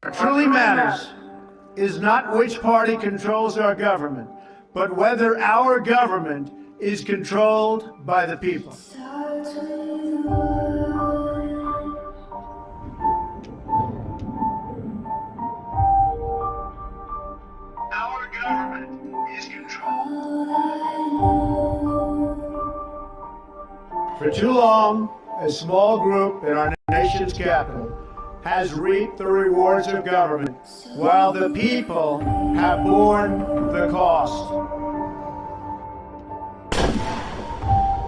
What truly matters is not which party controls our government, but whether our government is controlled by the people. Our government is controlled. For too long, a small group in our nation's capital has reaped the rewards of government, while the people have borne the cost.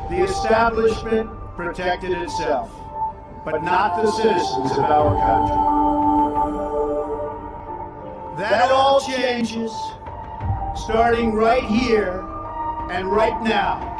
The establishment protected itself, but not the citizens of our country. That all changes, starting right here and right now.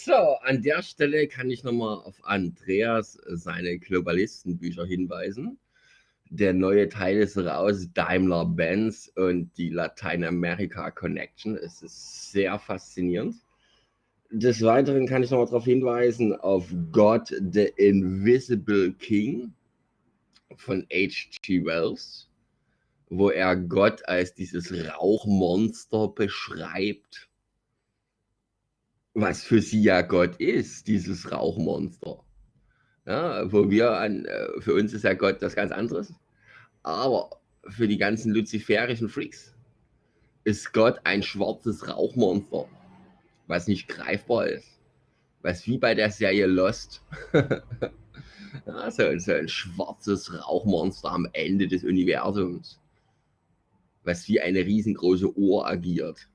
So, an der Stelle kann ich nochmal auf Andreas seine Globalistenbücher hinweisen. Der neue Teil ist raus, Daimler-Benz und die Lateinamerika Connection. Es ist sehr faszinierend. Des Weiteren kann ich nochmal darauf hinweisen, auf God the Invisible King von H.G. Wells, wo er Gott als dieses Rauchmonster beschreibt, was für sie ja Gott ist, dieses Rauchmonster. Ja, für uns ist ja Gott das ganz anderes. Aber für die ganzen luziferischen Freaks ist Gott ein schwarzes Rauchmonster, was nicht greifbar ist. Was wie bei der Serie Lost. Ja, so ein schwarzes Rauchmonster am Ende des Universums, was wie eine riesengroße Uhr agiert.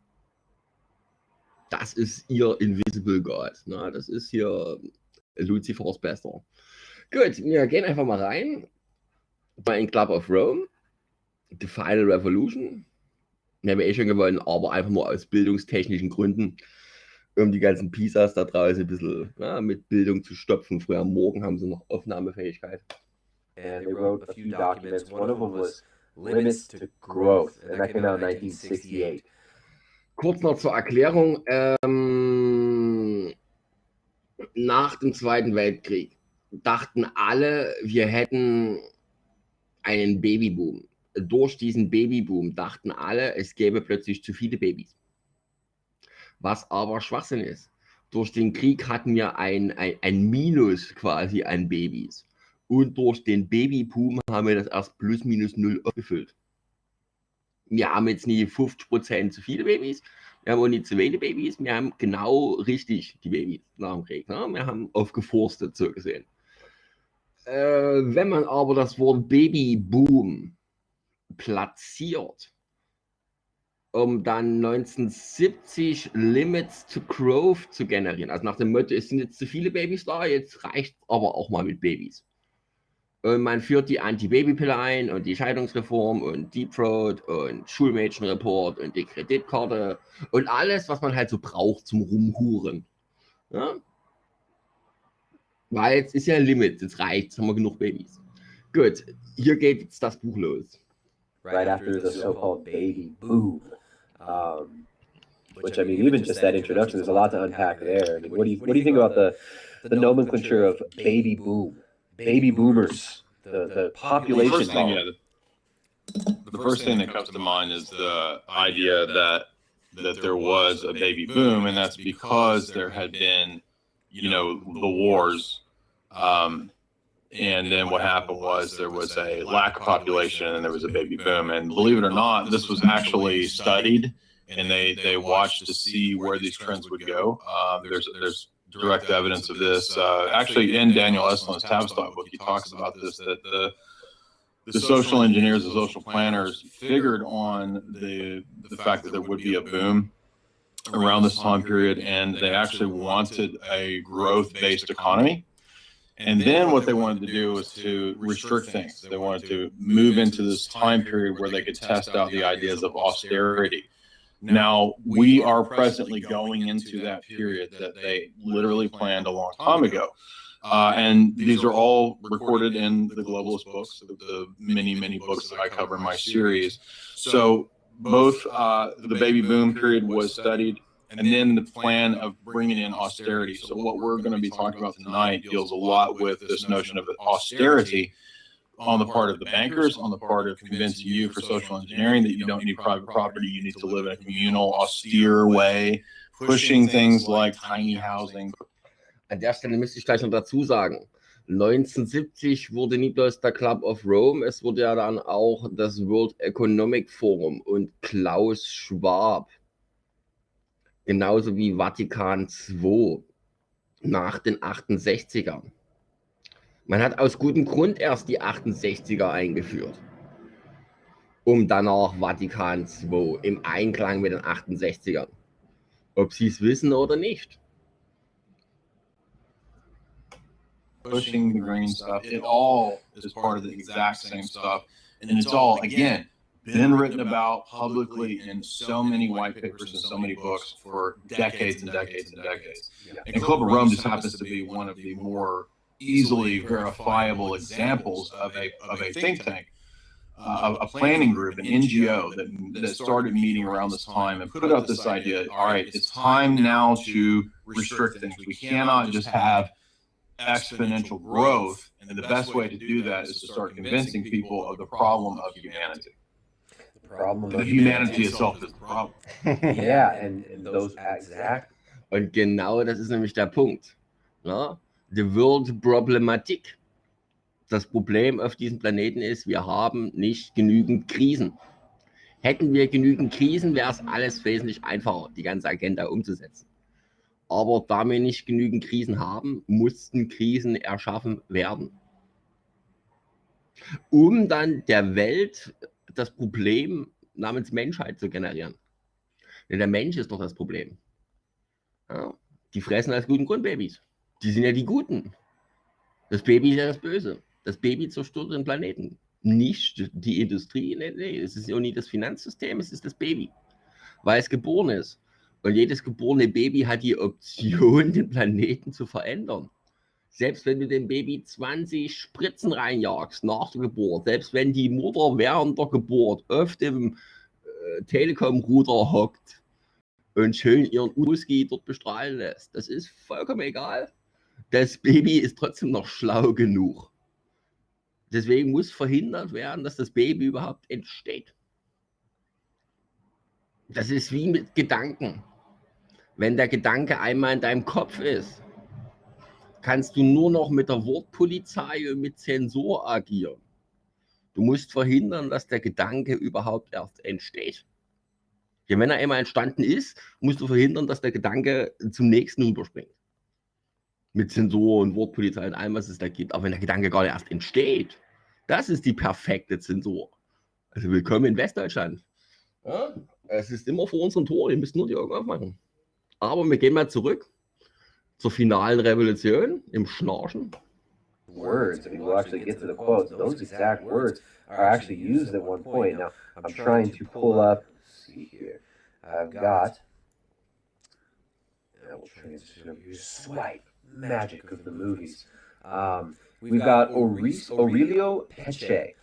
Das ist ihr Invisible God. Na, das ist hier Lucifers Bester. Gut, wir gehen einfach mal rein. Bei Club of Rome, The Final Revolution. Wir haben schon gewonnen, aber einfach nur aus bildungstechnischen Gründen, um die ganzen Pisas da draußen ein bisschen mit Bildung zu stopfen. Früher am Morgen haben sie noch Aufnahmefähigkeit. And they wrote a few documents. One of them was Limits to Growth, and that came out in 1968. Kurz noch zur Erklärung. Nach dem Zweiten Weltkrieg dachten alle, wir hätten einen Babyboom. Durch diesen Babyboom dachten alle, es gäbe plötzlich zu viele Babys. Was aber Schwachsinn ist. Durch den Krieg hatten wir ein Minus quasi an Babys. Und durch den Babyboom haben wir das erst plus minus null aufgefüllt. Wir haben jetzt nie 50% zu viele Babys, wir haben auch nicht zu wenig Babys, wir haben genau richtig die Babys nach dem Krieg. Ne? Wir haben aufgeforstet, so gesehen. Wenn man aber das Wort Babyboom platziert, um dann 1970 Limits to Growth zu generieren, also nach dem Motto, es sind jetzt zu viele Babys da, jetzt reicht aber auch mal mit Babys. Und man führt die Anti-Baby-Pille ein und die Scheidungsreform und Deep Throat und Schulmädchenreport und die Kreditkarte und alles, was man halt so braucht zum Rumhuren. Ja? Weil jetzt ist ja ein Limit, jetzt reicht, jetzt haben wir genug Babys. Gut, hier geht jetzt das Buch los. Right after the so-called baby boom, which I mean, even just that introduction, there's a lot to unpack there. I mean, what do you think about the nomenclature of baby boom? Baby boomers, the population. The first thing that comes to mind is the idea that that there was a baby boom, and that's because there had been, the wars. And then what happened was there was a lack of population and there was a baby boom. And believe it or not, this was actually studied, and they watched to see where these trends would go. There's direct evidence of this. Actually, in Daniel Eslin's Tavistock book, he talks about this, that the social engineers, the social planners figured on the fact that there would be a boom around this time period, and they actually wanted a growth-based economy. And then what they wanted to do was to restrict things. They wanted to move into this time period where they could test out the ideas of austerity. Now, we are presently going into that period that they literally planned a long time ago. And these are all recorded in the Globalist books, the many, many books that I cover in my series. So both the baby boom period was studied, and then the plan of bringing in austerity. So what we're going to be talking about tonight deals a lot with this notion of austerity on the part of the bankers, on the part of convincing you for social engineering that you don't need private property, you need to live in a communal, austere way, pushing things like tiny housing. An der Stelle müsste ich gleich noch dazu sagen, 1970 wurde nie bloß der Club of Rome, es wurde ja dann auch das World Economic Forum und Klaus Schwab, genauso wie Vatikan II nach den 68ern. Man hat aus gutem Grund erst die 68er eingeführt, um danach Vatikan II im Einklang mit den 68ern. Ob sie es wissen oder nicht. Pushing the green stuff, it all is part of the exact same stuff. And it's all, again, been written about publicly in so many white papers and so many books for decades and decades and decades. And Club of Rome just happens to be one of the more easily verifiable examples of a think tank, a planning group, an NGO that started meeting around this time and put out this idea, all right, it's time now to restrict things. We cannot just have exponential growth, and the best way to do that is to start convincing people of the problem of humanity. The humanity itself is the problem. Yeah, and those exact. Und genau das ist nämlich der Punkt. Ja? The World Problematik. Das Problem auf diesem Planeten ist, wir haben nicht genügend Krisen. Hätten wir genügend Krisen, wäre es alles wesentlich einfacher, die ganze Agenda umzusetzen. Aber da wir nicht genügend Krisen haben, mussten Krisen erschaffen werden, um dann der Welt das Problem namens Menschheit zu generieren. Denn der Mensch ist doch das Problem. Ja, die fressen als guten Grund Babys. Die sind ja die Guten. Das Baby ist ja das Böse. Das Baby zerstört den Planeten. Nicht die Industrie, nee, es ist ja nie das Finanzsystem, es ist das Baby. Weil es geboren ist. Und jedes geborene Baby hat die Option, den Planeten zu verändern. Selbst wenn du dem Baby 20 Spritzen reinjagst nach der Geburt, selbst wenn die Mutter während der Geburt auf dem Telekom-Router hockt und schön ihren Uski dort bestrahlen lässt, das ist vollkommen egal. Das Baby ist trotzdem noch schlau genug. Deswegen muss verhindert werden, dass das Baby überhaupt entsteht. Das ist wie mit Gedanken. Wenn der Gedanke einmal in deinem Kopf ist, kannst du nur noch mit der Wortpolizei und mit Zensur agieren. Du musst verhindern, dass der Gedanke überhaupt erst entsteht. Denn wenn er einmal entstanden ist, musst du verhindern, dass der Gedanke zum nächsten rüberspringt. Mit Zensur und Wortpolizei und allem, was es da gibt. Aber wenn der Gedanke gar nicht erst entsteht, das ist die perfekte Zensur. Also willkommen in Westdeutschland. Ja, es ist immer vor unserem Tor, ihr müsst nur die Augen aufmachen. Aber wir gehen mal zurück zur finalen Revolution im Schnarchen. Words, I mean, we'll actually get to the quotes. Those exact words are actually used at one point. Now, I'm trying to pull up, let's see here, I've got, I will transition over here, swipe, magic of the movies. We've got Aurelio Peche.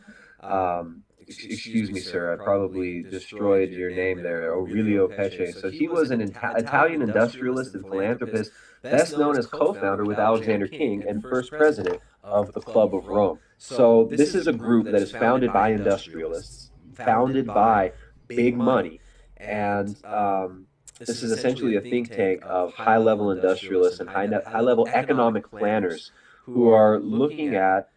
Excuse me, sir, I probably destroyed your name there, Aurelio Peche. So he was an Italian industrialist and philanthropist, best known as co-founder with Alexander King and first president of the Club of Rome. So this is a group that is founded by industrialists, founded by big money, And this is essentially a think tank of high-level industrialists and high-level economic planners who are looking at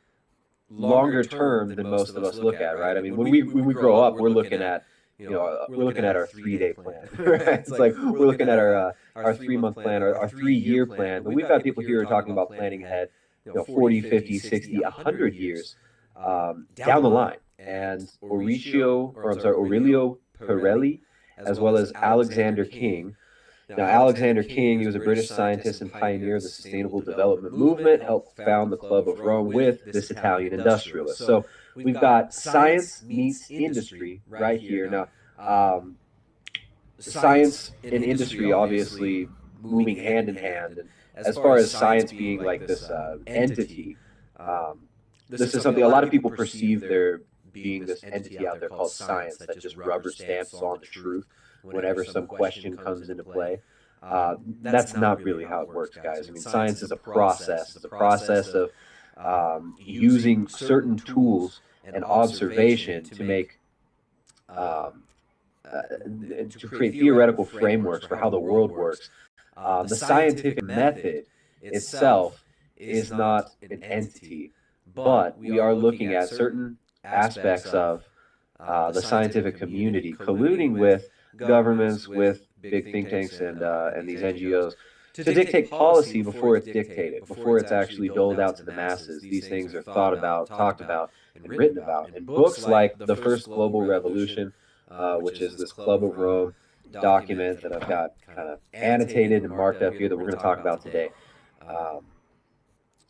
longer term than most of us look at, right? I mean, when we grow up, we're looking at we're looking at our 3-day plan, right? It's like we're looking at our 3-month plan or our 3-year plan. But we've got people here who are talking about planning ahead, 40, 50, 60, 100 years down the line. And Aurelio Pirelli, as well as Alexander King. Now, Alexander King, he was a British scientist and pioneer of the sustainable development movement, helped found the Club of Rome with this Italian industrialist. So we've got science meets industry right here. Now, science and industry obviously moving hand in hand. And as far as science being like this entity, this is something a lot of people perceive there being this entity out there called science that just rubber stamps on the truth whenever some question comes into play. That's not really how it works, guys. I mean, science is a process. It's a process of using certain tools and observation to make to create theoretical frameworks for how the world works. The scientific method itself is not an entity, but we are looking at certain aspects of the scientific community colluding with governments, with big think tanks and these NGOs to dictate policy before it's dictated, before it's actually doled out to the masses. These things are thought about, talked about, and written about in books like The First Global Revolution, which is this Club of Rome document that I've got kind of annotated and marked up here that we're going to talk about today.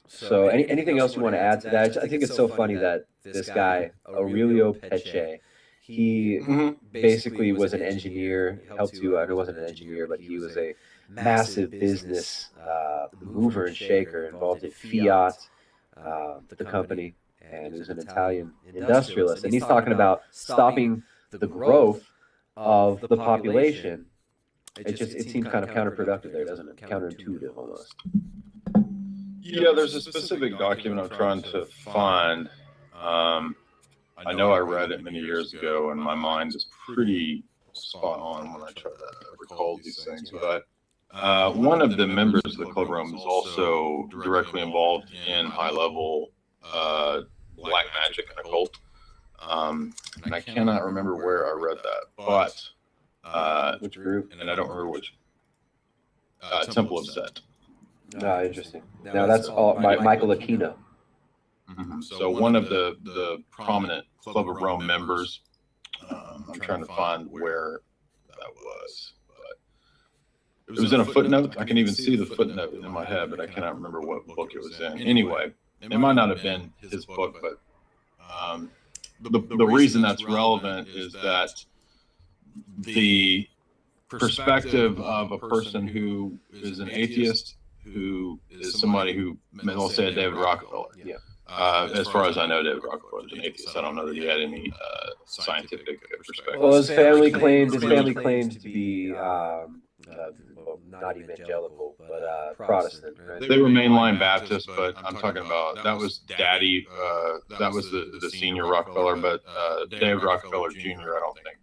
So anything else you want to add to that? I think it's so funny that this guy, Aurelio Peche, he basically was an engineer, helped to, he wasn't an engineer, but he was a massive business mover and shaker involved in Fiat, the company, and he was an Italian industrialist. And he's talking about stopping the growth of the population. It seems kind of counterproductive there, doesn't it? Counterintuitive almost. Yeah, there's a specific document I'm trying to find. I know I read it many years ago, and my mind is pretty spot on when I try to recall these things. But one of the members of the Club of Rome is also directly involved in high-level black magic and occult. And I cannot remember where I read that, but Which group? and I don't remember which. Temple of Set. Ah, interesting. Now that's all Michael Aquino. So one of the prominent Club of Rome members, I'm trying to find where that was, but it was in a footnote. I can even see the footnote in my head, but I cannot remember what book it was in. Anyway, it might not have been his book, but the reason that's relevant is that the perspective of a person who is an atheist, who is somebody who, let's say, David Rockefeller. Yeah. As far as I know, David Rockefeller is an atheist. I don't know that he had any scientific perspective. Well, his family claimed to be not evangelical, but Protestant. Right? They were mainline Baptist, but I'm talking about that was Daddy. That was the senior Rockefeller, but David Rockefeller Jr. I don't think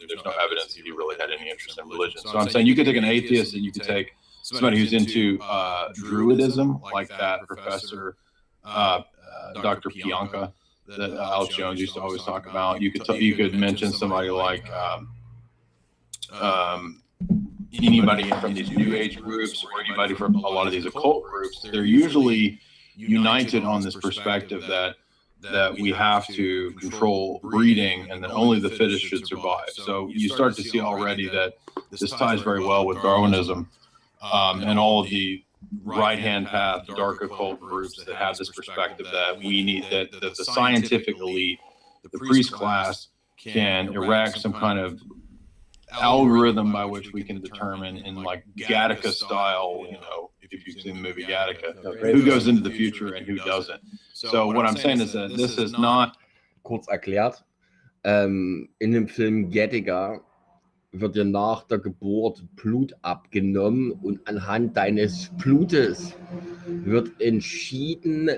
there's no evidence that he really had any interest in religion. So I'm saying you could take an atheist and you could take somebody who's into Druidism, like that professor, Dr. Pianka, that Alex Jones used to always talk about. You could mention somebody like anybody from these New Age groups or anybody from a lot of these occult groups. They're usually united on this perspective that we have to control breeding and that only the fittest should survive. So you start to see already that this ties very well with Darwinism and all of the right-hand path, dark occult groups that have this perspective that we need, that the scientific elite, the priest class, can erect some kind of algorithm by which we can determine in like Gattaca style, if you've seen the movie Gattaca, who goes into the future and who doesn't. So what I'm saying is that this is not... Kurz erklärt, in dem Film Gattaca wird dir nach der Geburt Blut abgenommen und anhand deines Blutes wird entschieden,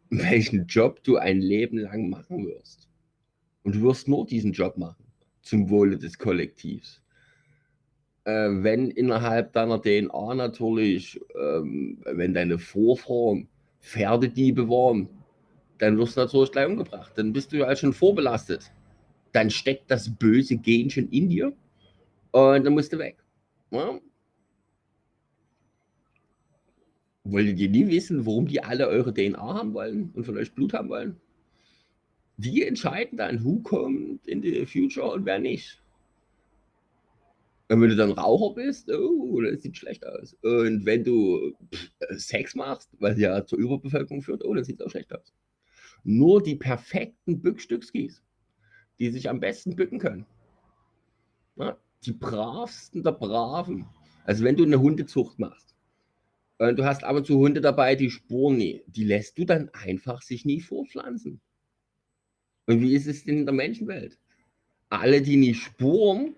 welchen Job du ein Leben lang machen wirst. Und du wirst nur diesen Job machen. zum Wohle des Kollektivs. Wenn innerhalb deiner DNA natürlich, wenn deine Vorfahren Pferdediebe waren, dann wirst du natürlich gleich umgebracht. Dann bist du ja schon vorbelastet. Dann steckt das böse Genchen in dir und dann musst du weg. Ja? Wolltet ihr nie wissen, warum die alle eure DNA haben wollen und von euch Blut haben wollen? Die entscheiden dann, who kommt in the future und wer nicht. Und wenn du dann Raucher bist, oh, das sieht schlecht aus. Und wenn du Sex machst, was ja zur Überbevölkerung führt, oh, das sieht auch schlecht aus. Nur die perfekten Bückstückskis, die sich am besten bücken können. Ja, die bravsten der Braven. Also wenn du eine Hundezucht machst und du hast ab und zu Hunde dabei, die Spuren nie, die lässt du dann einfach sich nie fortpflanzen. Und wie ist es denn in der Menschenwelt? Alle, die nicht spuren,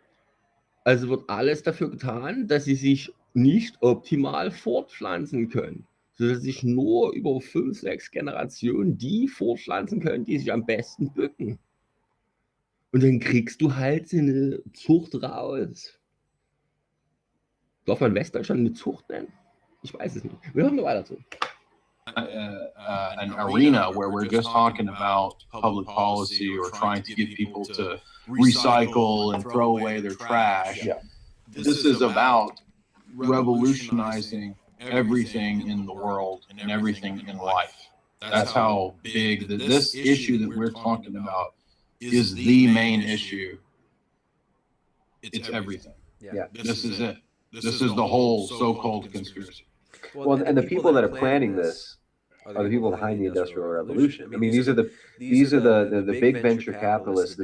also wird alles dafür getan, dass sie sich nicht optimal fortpflanzen können, sodass sich nur über 5, 6 Generationen die fortpflanzen können, die sich am besten bücken. Und dann kriegst du halt so eine Zucht raus. Darf man Westdeutschland eine Zucht nennen? Ich weiß es nicht. Wir hören mal weiter zu. An arena where we're just talking about public policy or trying to get people to recycle and throw away their trash. Yeah. This is about revolutionizing everything in the world and everything in life. That's how big this issue that we're talking about is the main issue. It's everything. Yeah. This is it. This is the whole so-called conspiracy. Well, and the people that are planning this are the people behind the Industrial Revolution. I mean, these are the big venture capitalists, the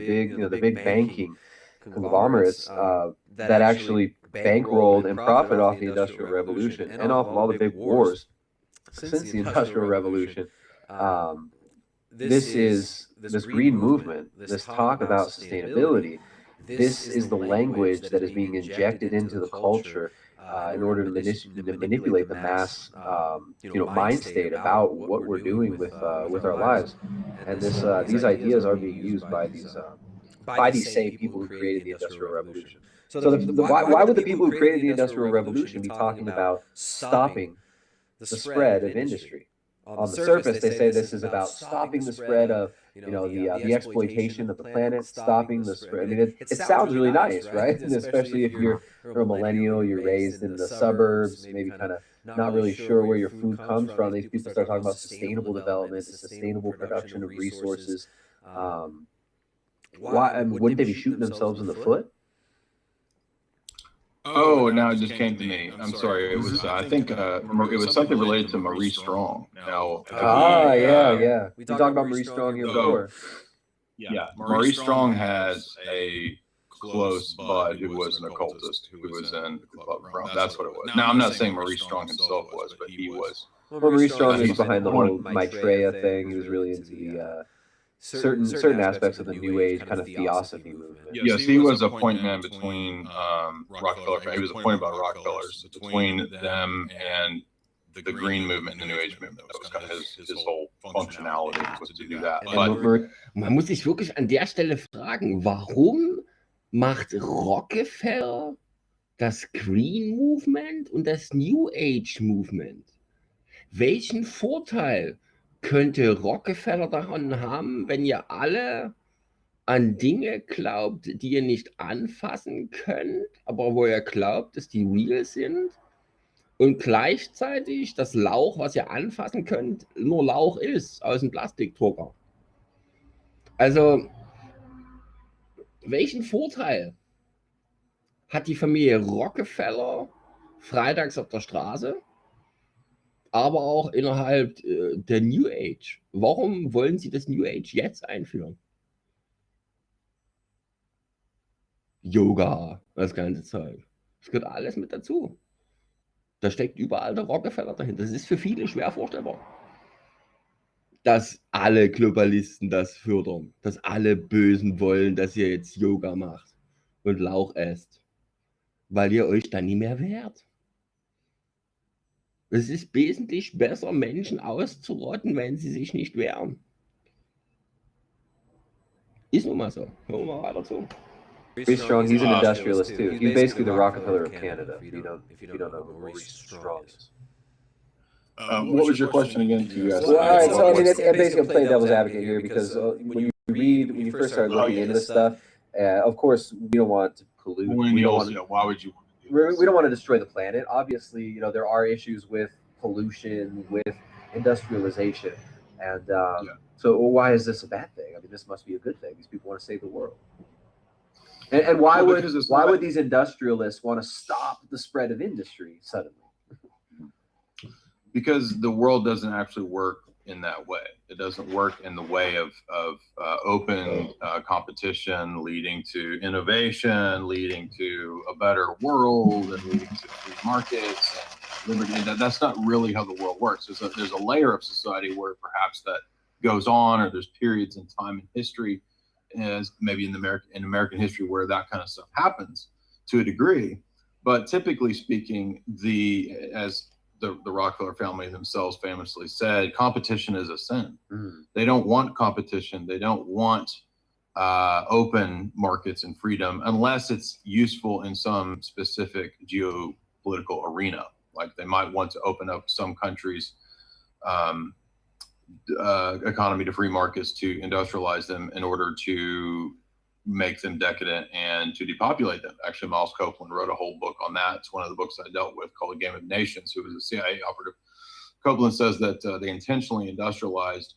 big banking conglomerates that actually bankrolled and profit off the Industrial Revolution and off of all the big wars since the Industrial Revolution. This green movement, this talk about sustainability. This is the language that is being injected into the culture in order to manipulate the mass, mind state about what we're doing with our lives. And these ideas are being used by these same people who created the Industrial Revolution. So why would the people who created the Industrial Revolution be talking about stopping the spread of industry? On the surface, they say this is about stopping the spread of the exploitation of the planet, stopping the spread. I mean, it sounds really nice, right? And especially if you're a millennial, you're raised in the suburbs, maybe kind of not really sure where your food comes from. These people start talking about sustainable development, the sustainable production of resources. Wouldn't they be shooting themselves in the foot? Oh, now it just came to me. I'm sorry. It was, I think, it was something related to Marie Strong. Now, yeah. We talked about Marie Strong here before. Yeah, Marie Strong has a close bud who was an occultist who was in the Club of Rome. That's what it was. Now, I'm not saying Marie Strong himself was, but he was. Well, Marie Strong is behind the whole Maitreya thing. He was really into the certain aspects of the New Age kind of theosophy movement. Yes, he was a point man between Rockefeller. He was appointed by Rockefellers between them and the Green Movement and the New Age movement. That was kind of his whole functionality was to do that. But man muss sich wirklich an der Stelle fragen, warum macht Rockefeller das Green Movement und das New Age Movement? Welchen Vorteil könnte Rockefeller daran haben, wenn ihr alle an Dinge glaubt, die ihr nicht anfassen könnt, aber wo ihr glaubt, dass die real sind und gleichzeitig das Lauch, was ihr anfassen könnt, nur Lauch ist aus dem Plastikdrucker? Also, welchen Vorteil hat die Familie Rockefeller freitags auf der Straße, aber auch innerhalb der New Age? Warum wollen sie das New Age jetzt einführen? Yoga, das ganze Zeug. Das gehört alles mit dazu. Da steckt überall der Rockefeller dahinter. Das ist für viele schwer vorstellbar, dass alle Globalisten das fördern, dass alle Bösen wollen, dass ihr jetzt Yoga macht und Lauch esst, weil ihr euch dann nicht mehr wehrt. Es ist wesentlich besser, Menschen auszurotten, wenn sie sich nicht wehren. Ist nun mal so. Hören wir mal weiter zu. Maurice Strong, he's an industrialist too. He's basically the Rockefeller of Canada. If you don't know who Maurice Strong is. What was your question again? To ask? Well, all right, so I mean, it's basically I'm playing devil's advocate here because when you first start looking into this stuff, of course we don't want to pollute. Why would you? We don't want to destroy the planet. Obviously, there are issues with pollution, with industrialization, and so why is this a bad thing? I mean, this must be a good thing. These people want to save the world. And why would these industrialists want to stop the spread of industry suddenly? Because the world doesn't actually work in that way. It doesn't work in the way of open competition, leading to innovation, leading to a better world, and leading to free markets and liberty. That's not really how the world works. There's a layer of society where perhaps that goes on, or there's periods in time in history, as maybe in American history, where that kind of stuff happens to a degree. But typically speaking, as the Rockefeller family themselves famously said, competition is a sin. They don't want competition. They don't want open markets and freedom unless it's useful in some specific geopolitical arena. Like they might want to open up some countries' economy to free markets to industrialize them in order to make them decadent and to depopulate them. Actually, Miles Copeland wrote a whole book on that. It's one of the books I dealt with called A Game of Nations, who was a CIA operative. Copeland says that they intentionally industrialized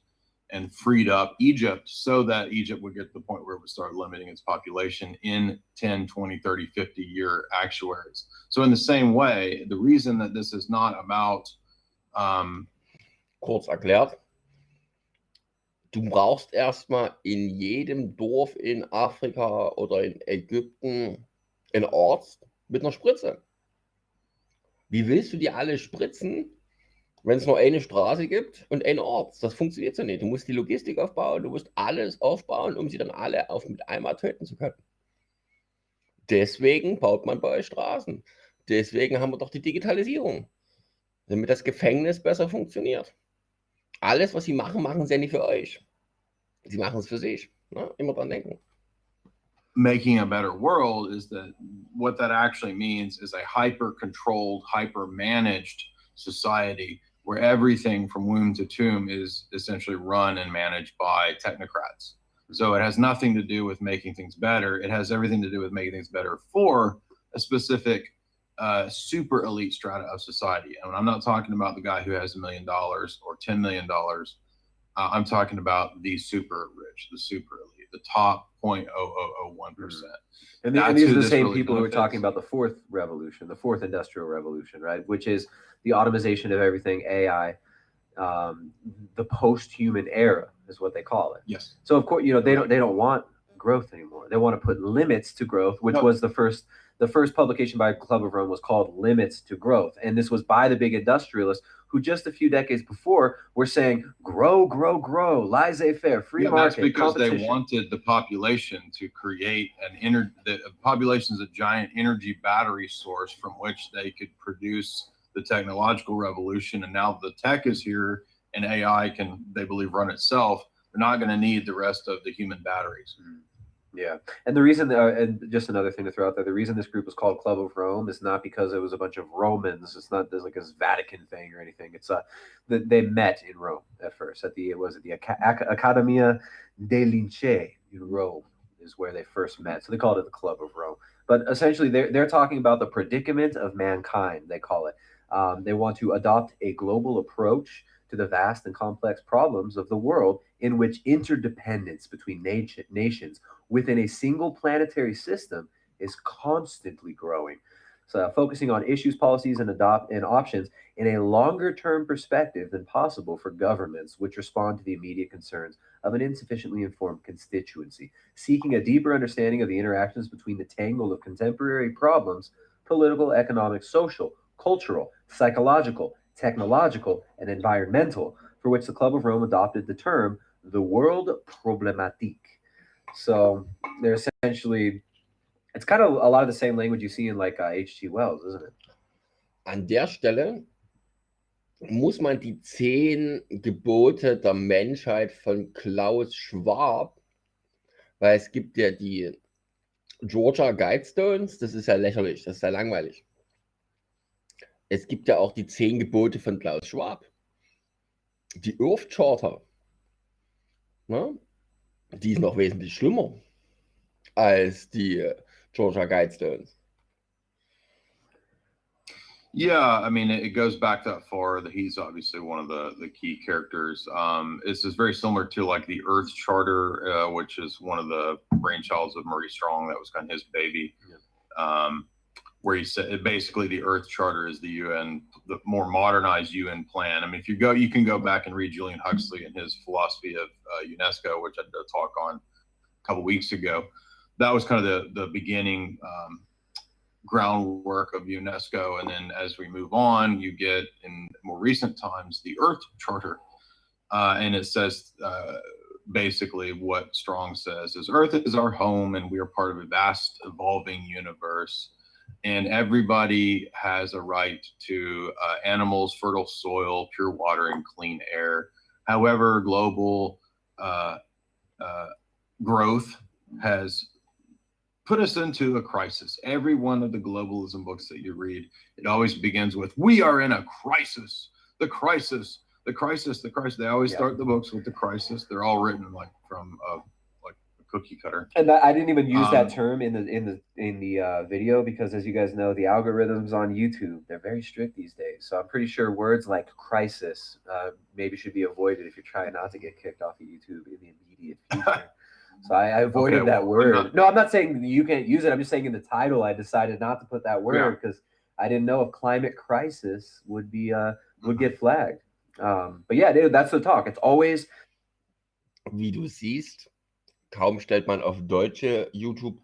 and freed up Egypt so that Egypt would get to the point where it would start limiting its population in 10, 20, 30, 50 year actuaries. So in the same way, the reason that this is not about Kurz erklärt, du brauchst erstmal in jedem Dorf in Afrika oder in Ägypten einen Arzt mit einer Spritze. Wie willst du die alle spritzen, wenn es nur eine Straße gibt und einen Arzt? Das funktioniert so nicht. Du musst die Logistik aufbauen, du musst alles aufbauen, um sie dann alle mit einmal töten zu können. Deswegen baut man bei euch Straßen. Deswegen haben wir doch die Digitalisierung, damit das Gefängnis besser funktioniert. Alles, was sie machen, machen sie ja nicht für euch. Sie machen es für sich. Ne? Immer dran denken. Making a better world is that what that actually means is a hyper-controlled, hyper-managed society where everything from womb to tomb is essentially run and managed by technocrats. So it has nothing to do with making things better. It has everything to do with making things better for a specific super elite strata of society. And I'm not talking about the guy who has $1 million or $10 million. I'm talking about the super rich, the super elite, the top 0.0001%. And these are the same people who are talking about the fourth revolution, the fourth industrial revolution, right? Which is the automation of everything, AI, the post-human era is what they call it. Yes. So of course, they don't want growth anymore. They want to put limits to growth, which was the first publication by Club of Rome was called Limits to Growth. And this was by the big industrialists who just a few decades before were saying, grow, grow, grow, laissez-faire, free market, that's because they competition. wanted the population to create the population is a giant energy battery source from which they could produce the technological revolution. And now the tech is here and AI can, they believe, run itself. They're not going to need the rest of the human batteries. Yeah. And the reason, and just another thing to throw out there, the reason this group was called Club of Rome is not because it was a bunch of Romans. It's not there's like this Vatican thing or anything. It's they met in Rome at first at the Accademia dei Lincei in Rome is where they first met. So they called it the Club of Rome. But essentially they're talking about the predicament of mankind, they call it. They want to adopt a global approach to the vast and complex problems of the world in which interdependence between nations within a single planetary system is constantly growing. So focusing on issues, policies, and options in a longer-term perspective than possible for governments which respond to the immediate concerns of an insufficiently informed constituency, seeking a deeper understanding of the interactions between the tangle of contemporary problems, political, economic, social, cultural, psychological, technological, and environmental, for which the Club of Rome adopted the term the world problématique. So they're essentially, it's kind of a lot of the same language you see in like H.G. Wells, isn't it? An der Stelle muss man die 10 Gebote der Menschheit von Klaus Schwab, weil es gibt ja die Georgia Guidestones, das ist ja lächerlich, das ist ja langweilig. Es gibt ja auch die 10 Gebote von Klaus Schwab. Die Earth Charter, ne? Die ist noch wesentlich schlimmer als die Georgia Guidestones. Yeah, I mean, it goes back that far. That he's obviously one of the key characters. This is very similar to like the Earth Charter, which is one of the brainchilds of Murray Strong. That was kind of his baby. Yeah. Where he said basically the Earth Charter is the UN, the more modernized UN plan. I mean, if you go, you can go back and read Julian Huxley and his philosophy of UNESCO, which I did a talk on a couple weeks ago. That was kind of the beginning groundwork of UNESCO, and then as we move on, you get in more recent times the Earth Charter, and it says basically what Strong says is Earth is our home, and we are part of a vast evolving universe, and everybody has a right to animals, fertile soil, pure water, and clean air. However, global growth has put us into a crisis. Every one of the globalism books that you read, it always begins with, we are in a crisis, the crisis, the crisis, the crisis. They always start the books with the crisis. They're all written like from like a cookie cutter. And I didn't even use that term in the video because, as you guys know, the algorithms on YouTube, they're very strict these days. So I'm pretty sure words like crisis maybe should be avoided if you're trying not to get kicked off of YouTube in the immediate future. So I avoided that word. No, I'm not saying you can't use it. I'm just saying in the title, I decided not to put that word because I didn't know if climate crisis would be would get flagged. But yeah, dude, that's the talk. It's always. Wie du siehst, kaum stellt man auf deutsche YouTube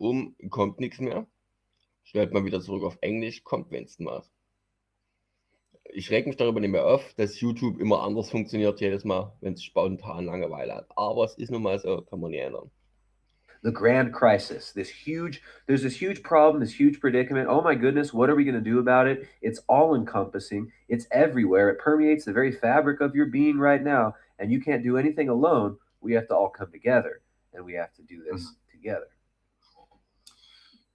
kommt nichts mehr. Stellt man wieder zurück auf Englisch, kommt wenigstens was. Ich reg mich darüber nicht mehr auf, dass YouTube immer anders funktioniert jedes Mal, wenn es spontan Langeweile hat. Aber es ist nun mal so, kann man nicht ändern. The grand crisis, there's this huge problem, this huge predicament. Oh my goodness, what are we going to do about it? It's all encompassing. It's everywhere. It permeates the very fabric of your being right now. And you can't do anything alone. We have to all come together, and we have to do this together.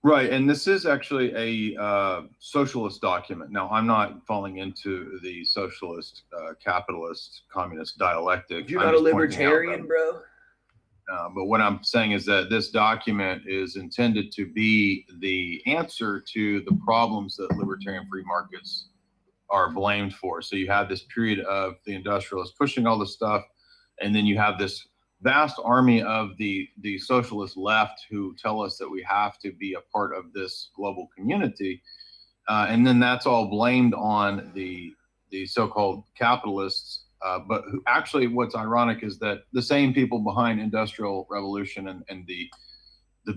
Right, and this is actually a socialist document. Now, I'm not falling into the socialist, capitalist, communist dialectic. You're not a libertarian, bro? But what I'm saying is that this document is intended to be the answer to the problems that libertarian free markets are blamed for. So you have this period of the industrialists pushing all this stuff, and then you have this vast army of the socialist left who tell us that we have to be a part of this global community. And then that's all blamed on the so-called capitalists. But actually what's ironic is that the same people behind Industrial Revolution and the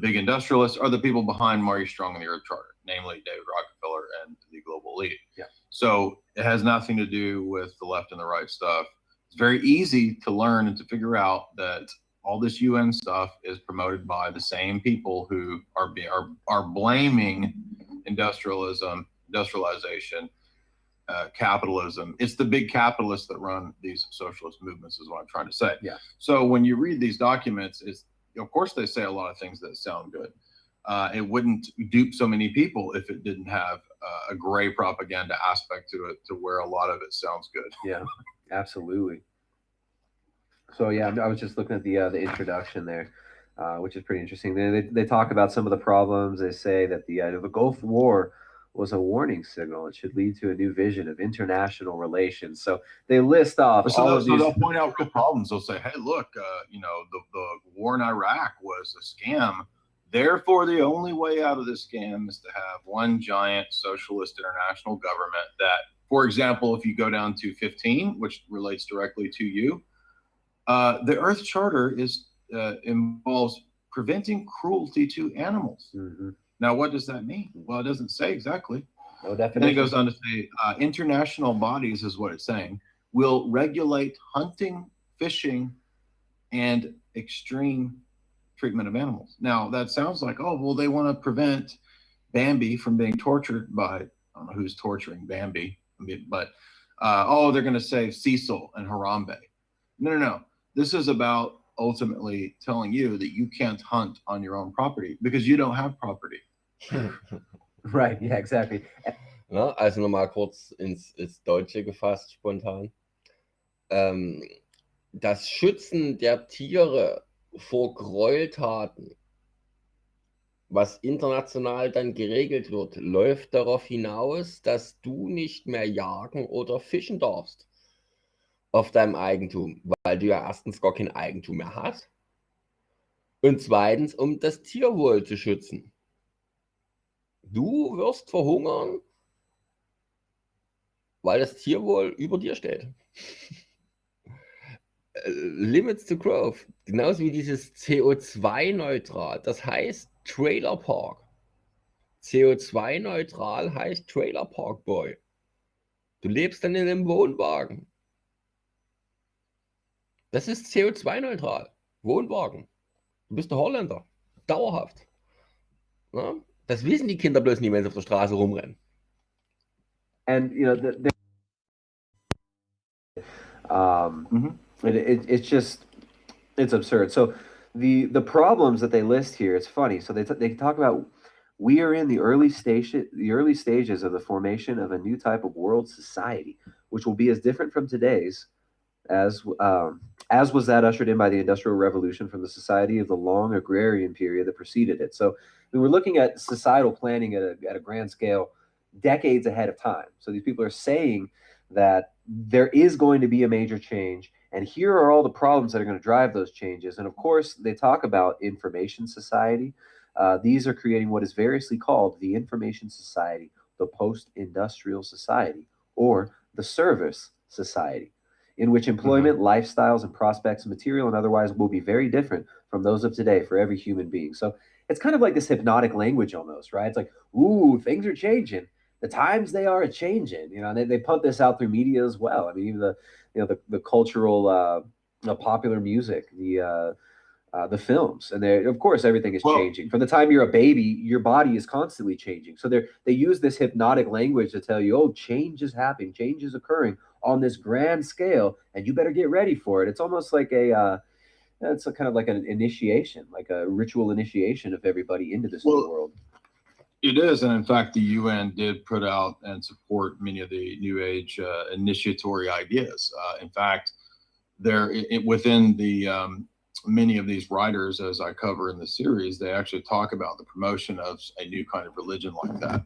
big industrialists are the people behind Murray Strong and the Earth Charter, namely David Rockefeller and the global elite. Yeah. So it has nothing to do with the left and the right stuff. It's very easy to learn and to figure out that all this UN stuff is promoted by the same people who are blaming industrialization, capitalism. It's the big capitalists that run these socialist movements, is what I'm trying to say. Yeah. So when you read these documents, of course they say a lot of things that sound good. It wouldn't dupe so many people if it didn't have a gray propaganda aspect to it, to where a lot of it sounds good. Yeah, absolutely. So yeah, I was just looking at the introduction there, which is pretty interesting. They talk about some of the problems. They say that the Gulf War was a warning signal. It should lead to a new vision of international relations. So they list off all of these. So they'll point out real problems. They'll say, hey, look, the war in Iraq was a scam. Therefore, the only way out of this scam is to have one giant socialist international government that, for example, if you go down to 15, which relates directly to you, the Earth Charter involves preventing cruelty to animals. Mm-hmm. Now, what does that mean? Well, it doesn't say exactly. No definition. And it goes on to say, international bodies, is what it's saying, will regulate hunting, fishing, and extreme treatment of animals. Now, that sounds like, oh, well, they want to prevent Bambi from being tortured by, I don't know who's torturing Bambi, but, they're going to save Cecil and Harambe. No. This is about ultimately telling you that you can't hunt on your own property because you don't have property. Right, yeah, exactly. Ja, also nochmal kurz ins Deutsche gefasst, spontan. Das Schützen der Tiere vor Gräueltaten, was international dann geregelt wird, läuft darauf hinaus, dass du nicht mehr jagen oder fischen darfst auf deinem Eigentum, weil du ja erstens gar kein Eigentum mehr hast und zweitens, um das Tierwohl zu schützen. Du wirst verhungern, weil das Tierwohl über dir steht. Limits to Growth, genauso wie dieses CO2-neutral, das heißt Trailer Park. CO2-neutral heißt Trailer Park Boy. Du lebst dann in einem Wohnwagen. Das ist CO2-neutral. Wohnwagen. Du bist der Holländer. Dauerhaft. Ja? Das wissen die Kinder bloß nicht, wenn sie auf der Straße rumrennen. And you know, it's just, it's absurd. So the problems that they list here, it's funny. So they talk about, we are in the early stages of the formation of a new type of world society, which will be as different from today's as was that ushered in by the Industrial Revolution from the society of the long agrarian period that preceded it. So we were looking at societal planning at a grand scale decades ahead of time. So these people are saying that there is going to be a major change, and here are all the problems that are going to drive those changes. And of course, they talk about information society. These are creating what is variously called the information society, the post-industrial society, or the service society, in which employment, lifestyles, and prospects, material and otherwise, will be very different from those of today for every human being. So it's kind of like this hypnotic language almost, right? It's like, ooh, things are changing. The times they are changing, you know, and they put this out through media as well. I mean, even the cultural, popular music, the films, and of course everything is changing. From the time you're a baby, your body is constantly changing. So they use this hypnotic language to tell you, oh, change is happening, change is occurring on this grand scale, and you better get ready for it. It's almost like it's kind of like an initiation, like a ritual initiation of everybody into this new world. It is, and in fact, the UN did put out and support many of the New Age initiatory ideas. In fact, within the many of these writers, as I cover in the series, they actually talk about the promotion of a new kind of religion like that.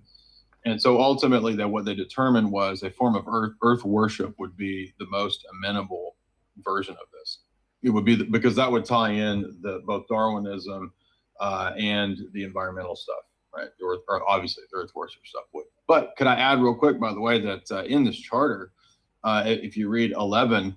And so ultimately, what they determined was a form of earth worship would be the most amenable version of this. It would be because that would tie in both Darwinism and the environmental stuff. Right, or obviously the earth worship stuff would. But could I add real quick, by the way, that in this charter, if you read 11,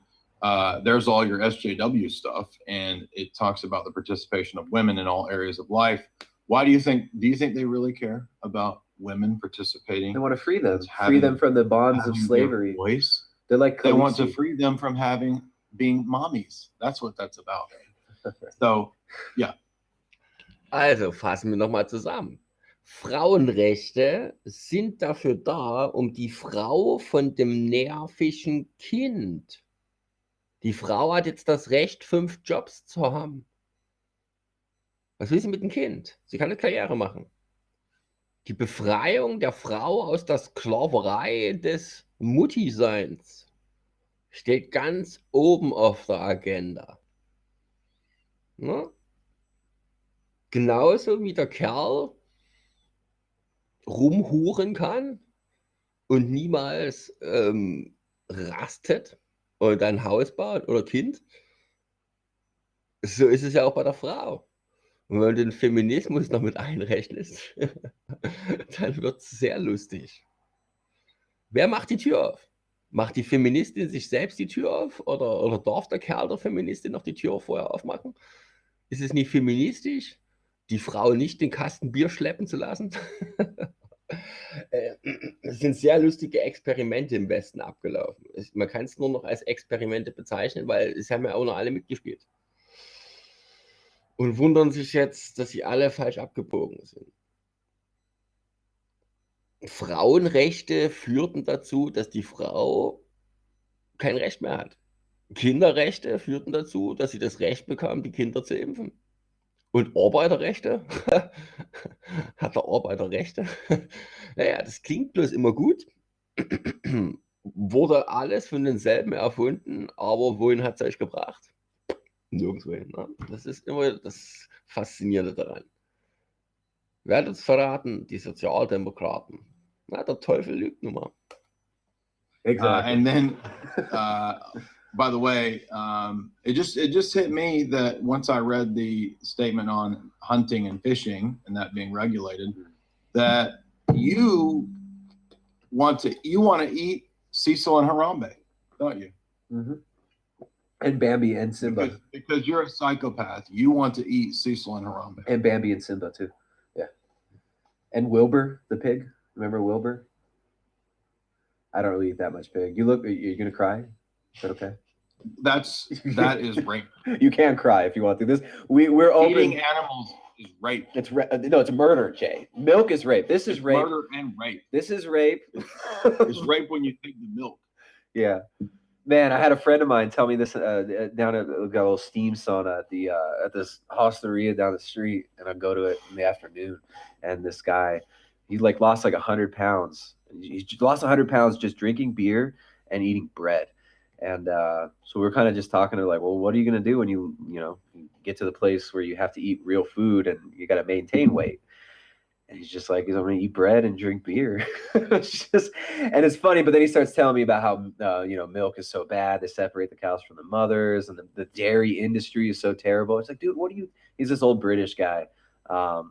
there's all your SJW stuff, and it talks about the participation of women in all areas of life. Why do you think they really care about women participating? They want to free them from the bonds of slavery. Voice. They're like, they want to free them from being mommies. That's what that's about. So, yeah. Also fassen wir nochmal zusammen. Frauenrechte sind dafür da, um die Frau von dem nervigen Kind. Die Frau hat jetzt das Recht, 5 Jobs zu haben. Was will sie mit dem Kind? Sie kann eine Karriere machen. Die Befreiung der Frau aus der Sklaverei des Mutti-Seins steht ganz oben auf der Agenda. Ne? Genauso wie der Kerl rumhuren kann und niemals rastet und ein Haus baut oder Kind. So ist es ja auch bei der Frau. Und wenn du den Feminismus noch mit einrechnest, dann wird es sehr lustig. Wer macht die Tür auf? Macht die Feministin sich selbst die Tür auf? Oder darf der Kerl der Feministin noch die Tür vorher aufmachen? Ist es nicht feministisch, die Frau nicht den Kasten Bier schleppen zu lassen? Es sind sehr lustige Experimente im Westen abgelaufen. Man kann es nur noch als Experimente bezeichnen, weil es haben ja auch noch alle mitgespielt. Und wundern sich jetzt, dass sie alle falsch abgebogen sind. Frauenrechte führten dazu, dass die Frau kein Recht mehr hat. Kinderrechte führten dazu, dass sie das Recht bekamen, die Kinder zu impfen. Und Arbeiterrechte? Hat er Arbeiterrechte? Naja, das klingt bloß immer gut. Wurde alles von denselben erfunden, aber wohin hat es euch gebracht? Nirgendwo hin. Ne? Das ist immer das Faszinierende daran. Wer hat es verraten? Die Sozialdemokraten. Na, der Teufel lügt nun mal. Exactly. And then, by the way, it just hit me that once I read the statement on hunting and fishing and that being regulated, that you want to eat Cecil and Harambe, don't you? Mm-hmm. And Bambi and Simba. Because you're a psychopath. You want to eat Cecil and Harambe. And Bambi and Simba too. Yeah. And Wilbur the pig. Remember Wilbur? I don't really eat that much pig. You're gonna cry? Is that okay? That is rape. You can cry if you want to. We're open. Eating animals is rape. No, it's murder, Jay. Milk is rape. This is rape. Murder and rape. This is rape. It's rape when you take the milk. Yeah. Man, I had a friend of mine tell me this down at got a little steam sauna at this hosteria down the street, and I go to it in the afternoon, and this guy, he lost 100 pounds. He lost 100 pounds just drinking beer and eating bread. And so we're kind of just talking to well, what are you going to do when you get to the place where you have to eat real food and you got to maintain weight? And he's just I'm going to eat bread and drink beer. And it's funny, but then he starts telling me about how, milk is so bad. They separate the cows from the mothers, and the dairy industry is so terrible. It's dude, he's this old British guy,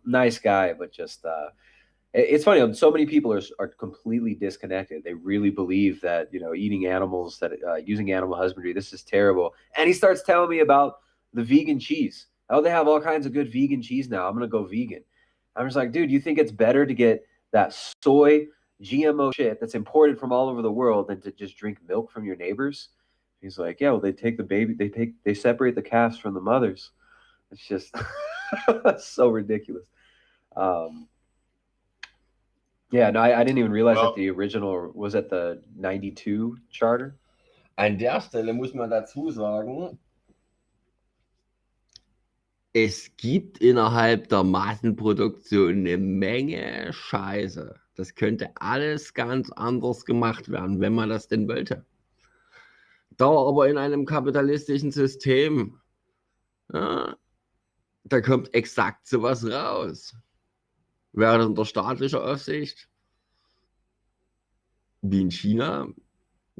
nice guy, but just, it's funny. So many people are completely disconnected. They really believe that, eating animals, that using animal husbandry, this is terrible. And he starts telling me about the vegan cheese. Oh, they have all kinds of good vegan cheese now. I'm going to go vegan. I'm just like, dude, you think it's better to get that soy GMO shit that's imported from all over the world than to just drink milk from your neighbors? He's like, yeah, well, they take the baby, they separate the calves from the mothers. It's just so ridiculous. Yeah, no, I didn't even realize that the original was at the 92 Charter. An der Stelle muss man dazu sagen, es gibt innerhalb der Massenproduktion eine Menge Scheiße. Das könnte alles ganz anders gemacht werden, wenn man das denn wollte. Da aber in einem kapitalistischen System, ja, da kommt exakt sowas raus. Während unter staatlicher Aufsicht, wie in China,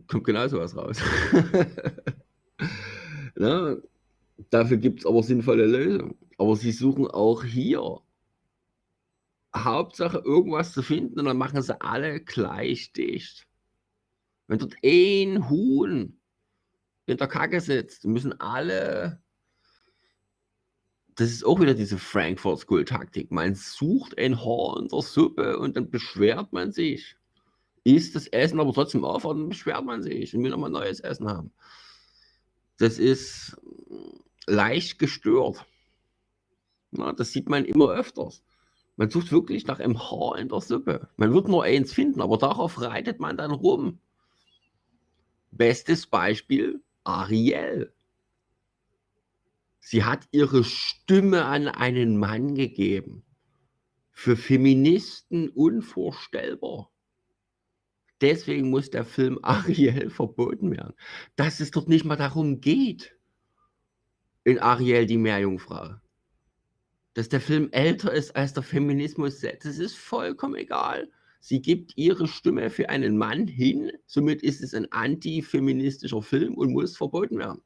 kommt genau sowas raus. Ja, dafür gibt es aber sinnvolle Lösungen. Aber sie suchen auch hier Hauptsache irgendwas zu finden und dann machen sie alle gleich dicht. Wenn dort ein Huhn in der Kacke sitzt, müssen alle... Das ist auch wieder diese Frankfurt School Taktik. Man sucht ein Haar in der Suppe und dann beschwert man sich. Isst das Essen aber trotzdem auf und dann beschwert man sich und will nochmal neues Essen haben. Das ist leicht gestört. Na, das sieht man immer öfters. Man sucht wirklich nach einem Haar in der Suppe. Man wird nur eins finden, aber darauf reitet man dann rum. Bestes Beispiel, Ariel. Sie hat ihre Stimme an einen Mann gegeben. Für Feministen unvorstellbar. Deswegen muss der Film Ariel verboten werden. Dass es dort nicht mal darum geht, in Ariel die Meerjungfrau. Dass der Film älter ist als der Feminismus selbst, das ist vollkommen egal. Sie gibt ihre Stimme für einen Mann hin, somit ist es ein antifeministischer Film und muss verboten werden.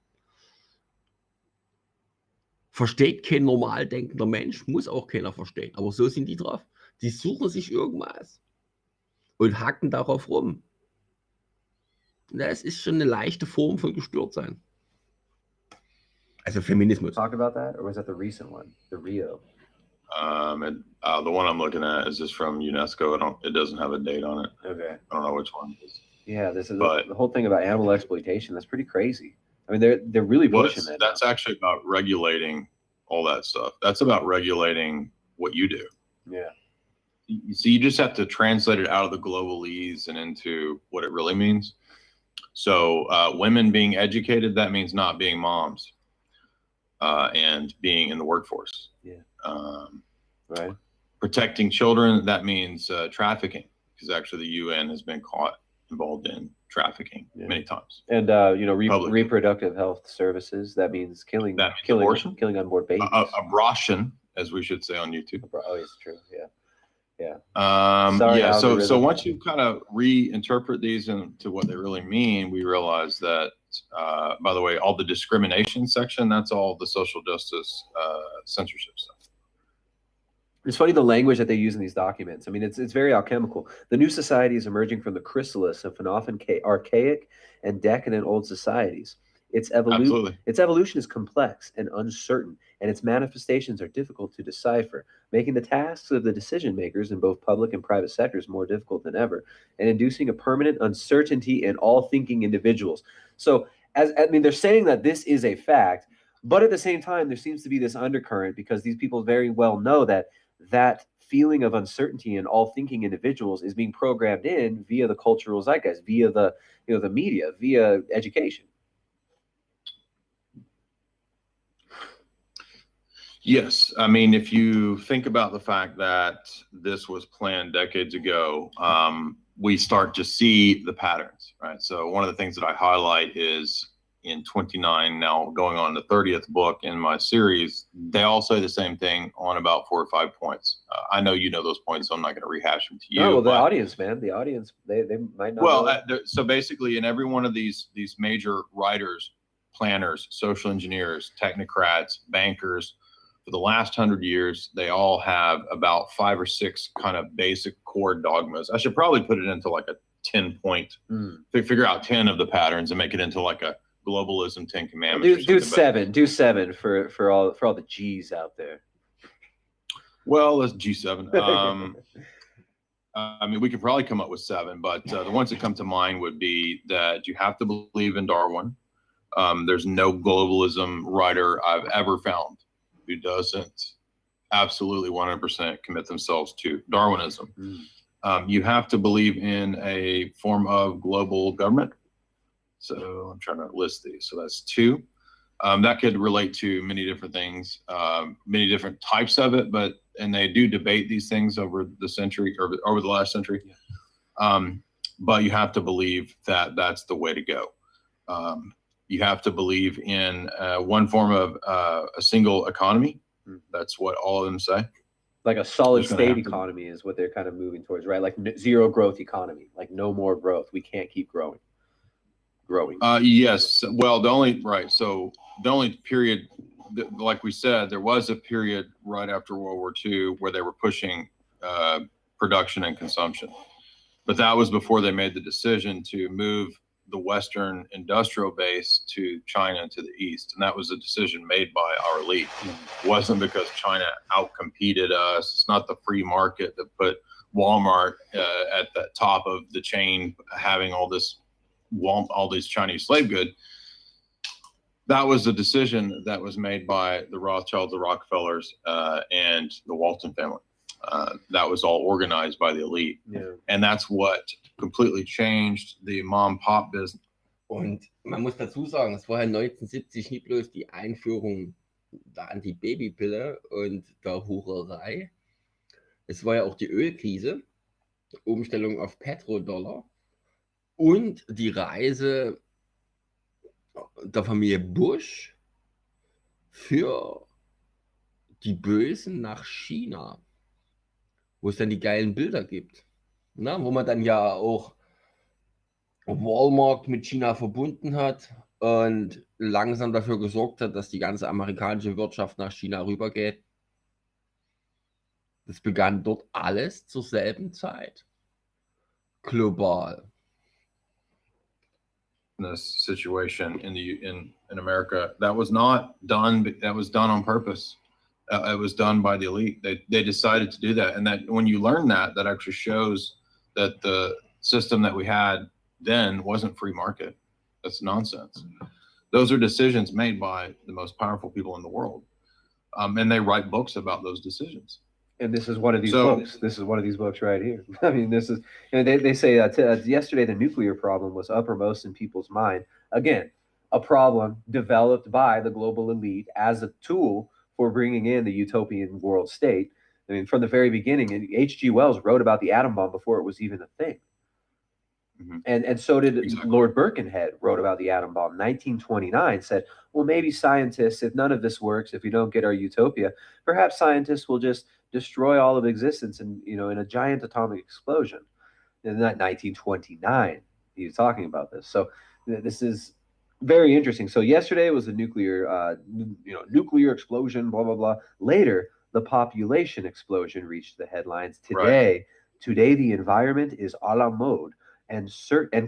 Versteht kein normal denkender Mensch, muss auch keiner verstehen. Aber so sind die drauf. Die suchen sich irgendwas und hacken darauf rum. Das ist schon eine leichte Form von Gestörtsein. Also Feminismus. Talk about that, or was that the recent one, the Rio? The one I'm looking at is just from UNESCO. It doesn't have a date on it. Okay. I don't know which one it is. Yeah, this is the whole thing about animal exploitation. That's pretty crazy. I mean, they're really pushing that. That's actually about regulating all that stuff. That's about regulating what you do. Yeah. So you just have to translate it out of the globalese and into what it really means. So women being educated, that means not being moms and being in the workforce. Yeah. Right. Protecting children, that means trafficking, because actually the UN has been caught involved in trafficking many times. And reproductive health services, that means killing abortion, killing unborn babies. Abortion, as we should say on YouTube. Oh, it's true. Yeah. So once you kind of reinterpret these into what they really mean, we realize that, by the way, all the discrimination section, that's all the social justice censorship stuff. It's funny the language that they use in these documents. I mean, it's very alchemical. The new society is emerging from the chrysalis of an often archaic and decadent old societies. Its evolution is complex and uncertain, and its manifestations are difficult to decipher, making the tasks of the decision makers in both public and private sectors more difficult than ever, and inducing a permanent uncertainty in all thinking individuals. So, they're saying that this is a fact, but at the same time, there seems to be this undercurrent, because these people very well know that feeling of uncertainty in all thinking individuals is being programmed in via the cultural zeitgeist, via the media, via education. Yes. I mean, if you think about the fact that this was planned decades ago, we start to see the patterns, right? So one of the things that I highlight is in 29, now going on the 30th book in my series, they all say the same thing on about 4 or 5 points. I know you know those points, so I'm not going to rehash them to you. No, well, the audience, man, they might not. Well, so basically in every one of these major writers, planners, social engineers, technocrats, bankers, for the last 100 years, they all have about 5 or 6 kind of basic core dogmas. I should probably put it into like a 10-point, figure out 10 of the patterns and make it into like a globalism 10 commandments. Do seven for all the G's out there. Well, that's G7. I mean, we could probably come up with 7, but the ones that come to mind would be that you have to believe in Darwin. There's no globalism writer I've ever found who doesn't absolutely 100% commit themselves to Darwinism. You have to believe in a form of global government. So I'm trying to list these. So that's 2. That could relate to many different things, many different types of it, and they do debate these things over the century or over the last century. But you have to believe that that's the way to go. You have to believe in one form of a single economy. That's what all of them say. Like a solid state economy is what they're kind of moving towards, right? Like zero growth economy, like no more growth. We can't keep growing. Yes. Well, the only period, like we said, there was a period right after World War II where they were pushing production and consumption. But that was before they made the decision to move the Western industrial base to China to the east. And that was a decision made by our elite. It wasn't because China outcompeted us. It's not the free market that put Walmart at the top of the chain, having all these Chinese slave goods. That was a decision that was made by the Rothschilds, the Rockefellers, and the Walton family. That was all organized by the elite. And that's what completely changed the Mom-Pop-Business. Und man muss dazu sagen, es war ja 1970 nicht bloß die Einführung der Antibabypille und der Hurerei. Es war ja auch die Ölkrise, Umstellung auf Petrodollar und die Reise der Familie Bush für die Bösen nach China, wo es dann die geilen Bilder gibt. Na, wo man dann ja auch Walmart mit China verbunden hat und langsam dafür gesorgt hat, dass die ganze amerikanische Wirtschaft nach China rübergeht. Das begann dort alles zur selben Zeit. Global. This situation in America, that was not done. That was done on purpose. It was done by the elite. They decided to do that, and that when you learn that actually shows that the system that we had then wasn't free market. That's nonsense. Those are decisions made by the most powerful people in the world, and they write books about those decisions. And this is one of these So- books. This is one of these books right here. I mean, this is, they say yesterday the nuclear problem was uppermost in people's mind. Again, a problem developed by the global elite as a tool for bringing in the utopian world state. I mean, from the very beginning, H.G. Wells wrote about the atom bomb before it was even a thing. Mhm. And so did Exactly. Lord Birkenhead wrote about the atom bomb. 1929 said, well, maybe scientists, if none of this works, if we don't get our utopia, perhaps scientists will just destroy all of existence in a giant atomic explosion. In that 1929, he was talking about this. So this is very interesting. So yesterday was the nuclear explosion, blah, blah, blah. Later, the population explosion reached the headlines. Today, the environment is a la mode. And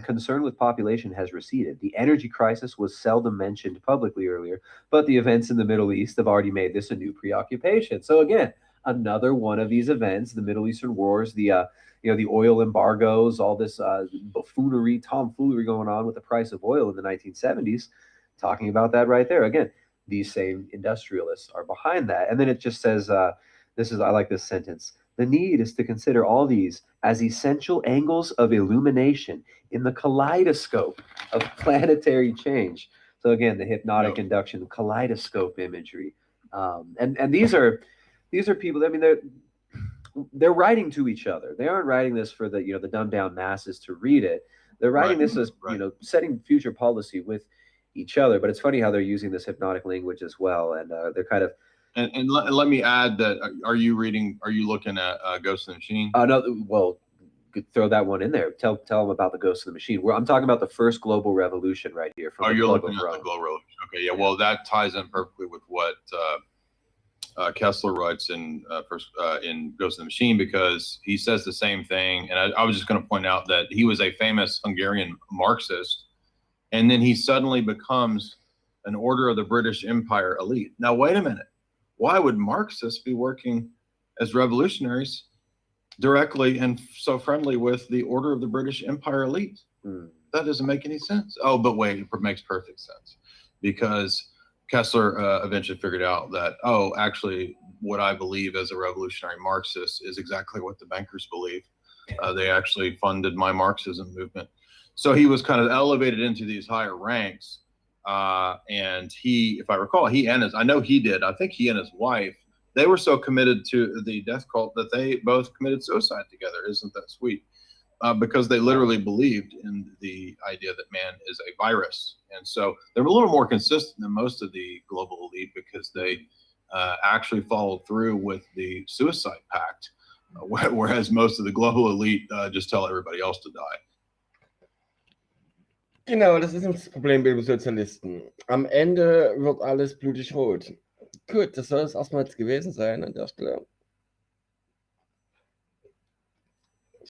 concern with population has receded. The energy crisis was seldom mentioned publicly earlier, but the events in the Middle East have already made this a new preoccupation. So again, another one of these events, the Middle Eastern wars, the oil embargoes, all this buffoonery, tomfoolery going on with the price of oil in the 1970s, talking about that right there. Again, these same industrialists are behind that. And then it just says, I like this sentence. The need is to consider all these as essential angles of illumination in the kaleidoscope of planetary change. So again, the hypnotic induction, kaleidoscope imagery, and these are people. I mean, they're writing to each other. They aren't writing this for the dumbed down masses to read it. They're writing this as setting future policy with each other. But it's funny how they're using this hypnotic language as well, and they're kind of. And let me add that, are you looking at Ghost in the Machine? No, well, throw that one in there. Tell them about the Ghost in the Machine. I'm talking about the first global revolution right here. You're looking at the global revolution. Okay, yeah. Well, that ties in perfectly with what Kessler writes in Ghost in the Machine, because he says the same thing. And I was just going to point out that he was a famous Hungarian Marxist, and then he suddenly becomes an Order of the British Empire elite. Now, wait a minute. Why would Marxists be working as revolutionaries directly and so friendly with the Order of the British Empire elite? That doesn't make any sense. Oh, but wait, it makes perfect sense, because Kessler eventually figured out that, actually, what I believe as a revolutionary Marxist is exactly what the bankers believe. They actually funded my Marxism movement. So he was kind of elevated into these higher ranks. And he, if I recall, I think he and his wife, they were so committed to the death cult that they both committed suicide together. Isn't that sweet? Because they literally believed in the idea that man is a virus. And so they're a little more consistent than most of the global elite, because they actually followed through with the suicide pact, whereas most of the global elite just tell everybody else to die. Genau, das ist das Problem bei den Sozialisten. Am Ende wird alles blutig rot. Gut, das soll es erstmal jetzt gewesen sein an der Stelle.